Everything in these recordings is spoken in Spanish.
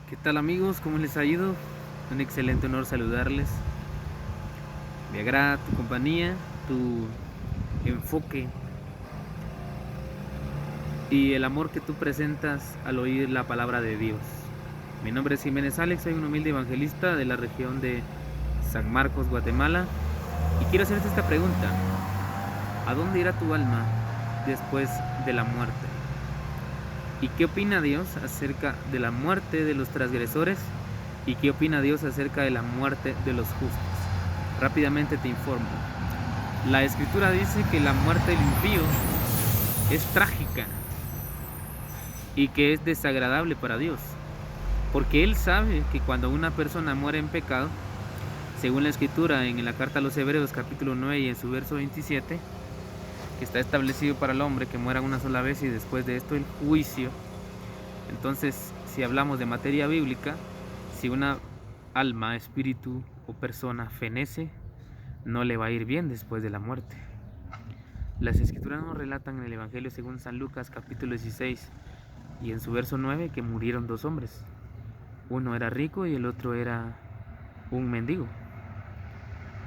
¿Qué tal amigos? ¿Cómo les ha ido? Un excelente honor saludarles. Me agrada tu compañía, tu enfoque y el amor que tú presentas al oír la palabra de Dios. Mi nombre es Jiménez Alex, soy un humilde evangelista de la región de San Marcos, Guatemala. Y quiero hacerte esta pregunta. ¿A dónde irá tu alma después de la muerte? ¿Y qué opina Dios acerca de la muerte de los transgresores? ¿Y qué opina Dios acerca de la muerte de los justos? Rápidamente te informo. La Escritura dice que la muerte del impío es trágica y que es desagradable para Dios, porque Él sabe que cuando una persona muere en pecado, según la Escritura en la carta a los Hebreos capítulo 9 y en su verso 27, que está establecido para el hombre que muera una sola vez y después de esto el juicio. Entonces, si hablamos de materia bíblica, si una alma, espíritu o persona fenece, no le va a ir bien después de la muerte. Las Escrituras nos relatan en el Evangelio según San Lucas capítulo 16 y en su verso 9 que murieron dos hombres. Uno era rico y el otro era un mendigo.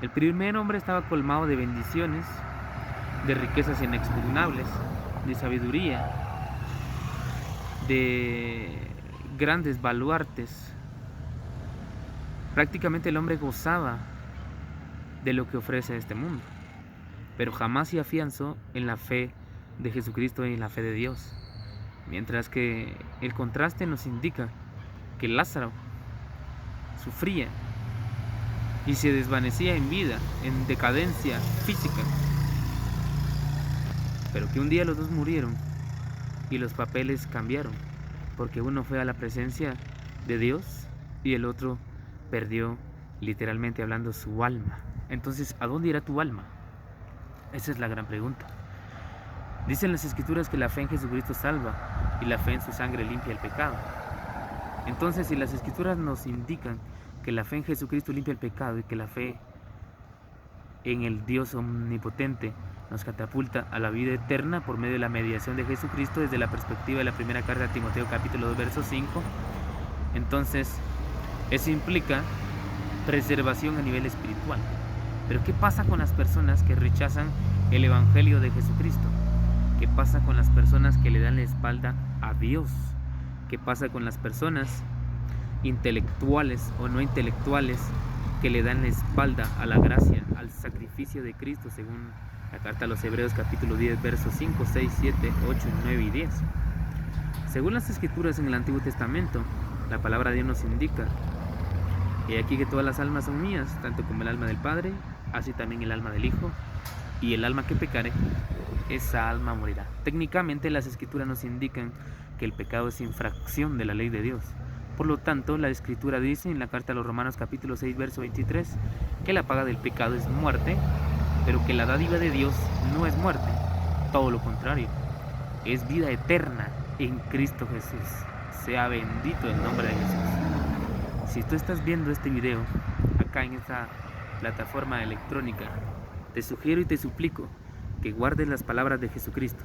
El primer hombre estaba colmado de bendiciones, de riquezas inexpugnables, de sabiduría, de grandes baluartes. Prácticamente el hombre gozaba de lo que ofrece este mundo, pero jamás se afianzó en la fe de Jesucristo y en la fe de Dios. Mientras que el contraste nos indica que Lázaro sufría y se desvanecía en vida, en decadencia física, pero que un día los dos murieron y los papeles cambiaron, porque uno fue a la presencia de Dios y el otro perdió, literalmente hablando, su alma. Entonces, ¿a dónde irá tu alma? Esa es la gran pregunta. Dicen las Escrituras que la fe en Jesucristo salva y la fe en su sangre limpia el pecado. Entonces, si las Escrituras nos indican que la fe en Jesucristo limpia el pecado y que la fe en el Dios omnipotente nos catapulta a la vida eterna por medio de la mediación de Jesucristo desde la perspectiva de la primera carta de Timoteo capítulo 2 verso 5, entonces eso implica preservación a nivel espiritual. Pero ¿qué pasa con las personas que rechazan el Evangelio de Jesucristo? ¿Qué pasa con las personas que le dan la espalda a Dios? ¿Qué pasa con las personas intelectuales o no intelectuales que le dan la espalda a la gracia, al sacrificio de Cristo, según la carta a los Hebreos capítulo 10 versos 5, 6, 7, 8, 9 y 10? Según las Escrituras en el Antiguo Testamento, la palabra de Dios nos indica: he aquí que todas las almas son mías, tanto como el alma del Padre, así también el alma del Hijo, y el alma que pecare, esa alma morirá. Técnicamente las Escrituras nos indican que el pecado es infracción de la ley de Dios. Por lo tanto, la Escritura dice en la carta a los Romanos capítulo 6 verso 23 que la paga del pecado es muerte, pero que la dádiva de Dios no es muerte, todo lo contrario, es vida eterna en Cristo Jesús. Sea bendito el nombre de Jesús. Si tú estás viendo este video acá en esta plataforma electrónica, te sugiero y te suplico que guardes las palabras de Jesucristo,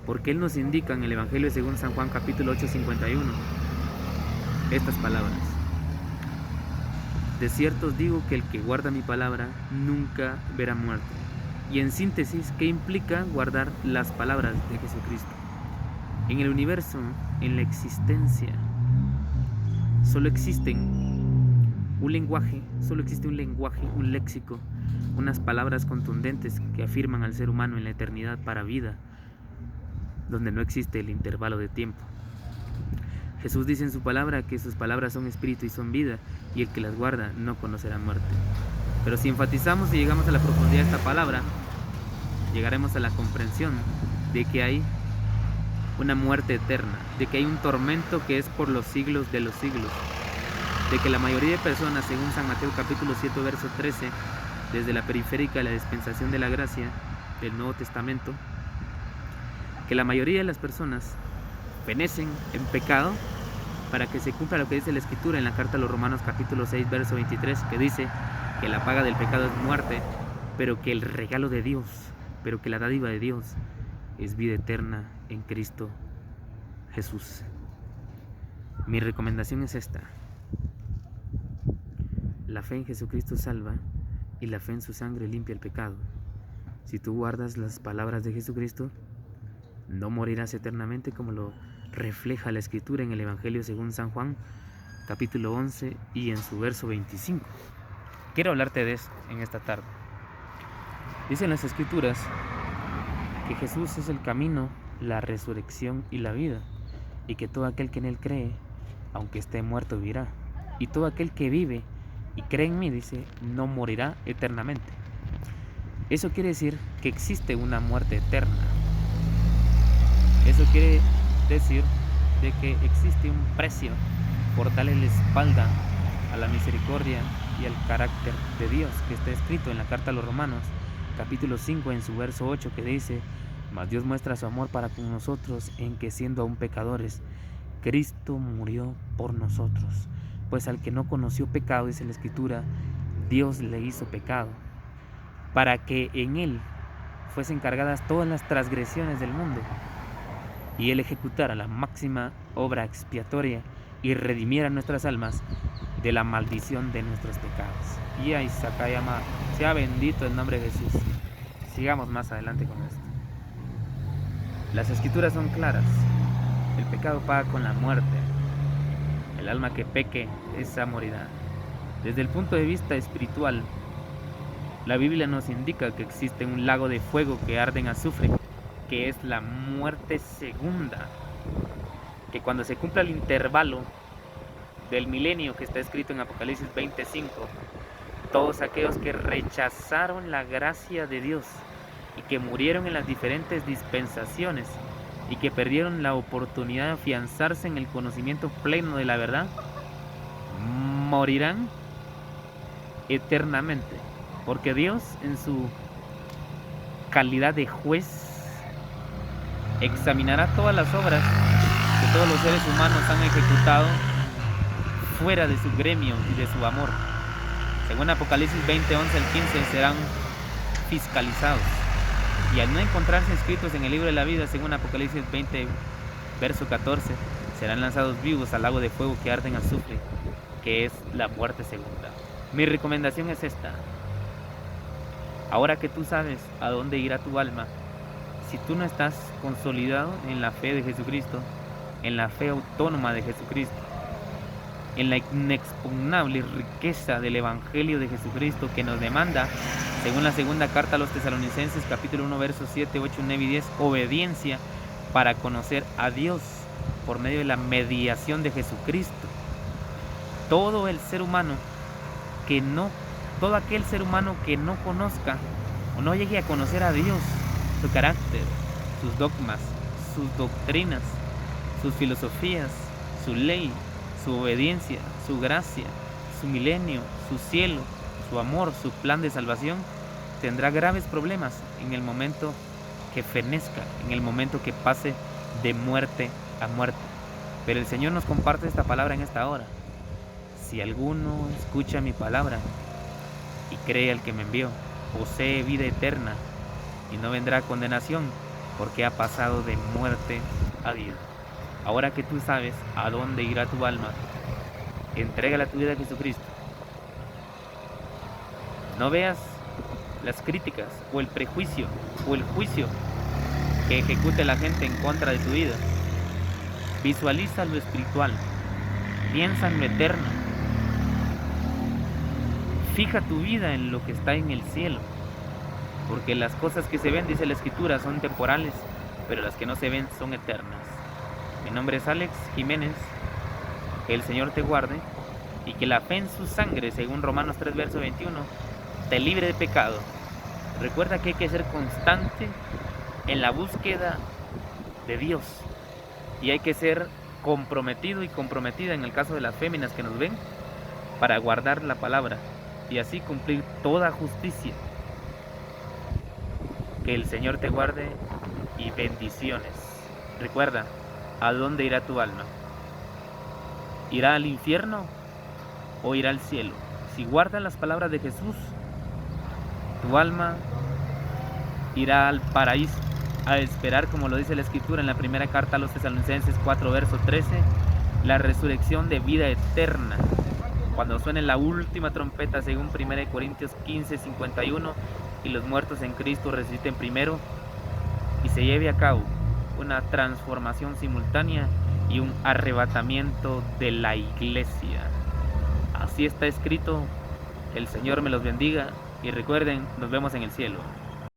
porque Él nos indica en el Evangelio según San Juan capítulo 8:51 estas palabras: de cierto os digo que el que guarda mi palabra nunca verá muerte. Y en síntesis, ¿qué implica guardar las palabras de Jesucristo? En el universo, en la existencia, solo existe un lenguaje, un léxico, unas palabras contundentes que afirman al ser humano en la eternidad para vida, donde no existe el intervalo de tiempo. Jesús dice en su palabra que sus palabras son espíritu y son vida, y el que las guarda no conocerá muerte. Pero si enfatizamos y llegamos a la profundidad de esta palabra, llegaremos a la comprensión de que hay una muerte eterna, de que hay un tormento que es por los siglos de los siglos, de que la mayoría de personas, según San Mateo capítulo 7 verso 13, desde la periférica de la dispensación de la gracia del Nuevo Testamento, que la mayoría de las personas fenecen en pecado para que se cumpla lo que dice la Escritura en la carta a los Romanos capítulo 6 verso 23, que dice que la paga del pecado es muerte, pero que el regalo de Dios, pero que la dádiva de Dios es vida eterna en Cristo Jesús. Mi recomendación es esta: la fe en Jesucristo salva y la fe en su sangre limpia el pecado. Si tú guardas las palabras de Jesucristo, no morirás eternamente, como lo refleja la Escritura en el Evangelio según San Juan, capítulo 11 y en su verso 25. Quiero hablarte de eso en esta tarde. Dicen las Escrituras que Jesús es el camino, la resurrección y la vida, y que todo aquel que en Él cree, aunque esté muerto, vivirá. Y todo aquel que vive y cree en mí, dice, no morirá eternamente. Eso quiere decir que existe una muerte eterna. Eso quiere decir de que existe un precio por darle la espalda a la misericordia y al carácter de Dios, que está escrito en la carta a los Romanos, capítulo 5, en su verso 8, que dice: mas Dios muestra su amor para con nosotros en que, siendo aún pecadores, Cristo murió por nosotros. Pues al que no conoció pecado, dice la Escritura, Dios le hizo pecado, para que en Él fuesen cargadas todas las transgresiones del mundo, y Él ejecutara la máxima obra expiatoria y redimiera nuestras almas de la maldición de nuestros pecados. Y ahí Sakayama, sea bendito el nombre de Jesús. Sigamos más adelante con esto. Las Escrituras son claras: el pecado paga con la muerte. El alma que peque, esa morirá. Desde el punto de vista espiritual, la Biblia nos indica que existe un lago de fuego que arde en azufre, que es la muerte segunda, que cuando se cumpla el intervalo del milenio que está escrito en Apocalipsis 25, todos aquellos que rechazaron la gracia de Dios y que murieron en las diferentes dispensaciones y que perdieron la oportunidad de afianzarse en el conocimiento pleno de la verdad, morirán eternamente, porque Dios, en su calidad de juez, examinará todas las obras que todos los seres humanos han ejecutado fuera de su gremio y de su amor. Según Apocalipsis 20, 11 al 15, serán fiscalizados, y al no encontrarse inscritos en el libro de la vida, según Apocalipsis 20, verso 14, serán lanzados vivos al lago de fuego que arde en azufre, que es la muerte segunda. Mi recomendación es esta: ahora que tú sabes a dónde irá tu alma, si tú no estás consolidado en la fe de Jesucristo, en la fe autónoma de Jesucristo, en la inexpugnable riqueza del Evangelio de Jesucristo, que nos demanda, según la segunda carta a los Tesalonicenses, capítulo 1, versos 7, 8, 9 y 10, obediencia para conocer a Dios por medio de la mediación de Jesucristo. Todo aquel ser humano que no conozca o no llegue a conocer a Dios, su carácter, sus dogmas, sus doctrinas, sus filosofías, su ley, su obediencia, su gracia, su milenio, su cielo, su amor, su plan de salvación, tendrá graves problemas en el momento que fenezca, en el momento que pase de muerte a muerte. Pero el Señor nos comparte esta palabra en esta hora: si alguno escucha mi palabra y cree al que me envió, posee vida eterna y no vendrá a condenación, porque ha pasado de muerte a vida. Ahora que tú sabes a dónde irá tu alma, entrégala tu vida a Jesucristo. No veas las críticas o el prejuicio o el juicio que ejecute la gente en contra de tu vida. Visualiza lo espiritual, piensa en lo eterno, fija tu vida en lo que está en el cielo, porque las cosas que se ven, dice la Escritura, son temporales, pero las que no se ven son eternas. Mi nombre es Alex Jiménez. Que el Señor te guarde y que la fe en su sangre, según Romanos 3, verso 21, te libre de pecado. Recuerda que hay que ser constante en la búsqueda de Dios, y hay que ser comprometido y comprometida, en el caso de las féminas que nos ven, para guardar la palabra y así cumplir toda justicia. Que el Señor te guarde y bendiciones. Recuerda, ¿a dónde irá tu alma? ¿Irá al infierno o irá al cielo? Si guardas las palabras de Jesús, tu alma irá al paraíso, a esperar, como lo dice la Escritura en la primera carta a los Tesalonicenses 4, verso 13, la resurrección de vida eterna, cuando suene la última trompeta según 1 Corintios 15:51, y los muertos en Cristo resuciten primero, y se lleve a cabo una transformación simultánea y un arrebatamiento de la iglesia. Así está escrito. El Señor me los bendiga y recuerden, nos vemos en el cielo.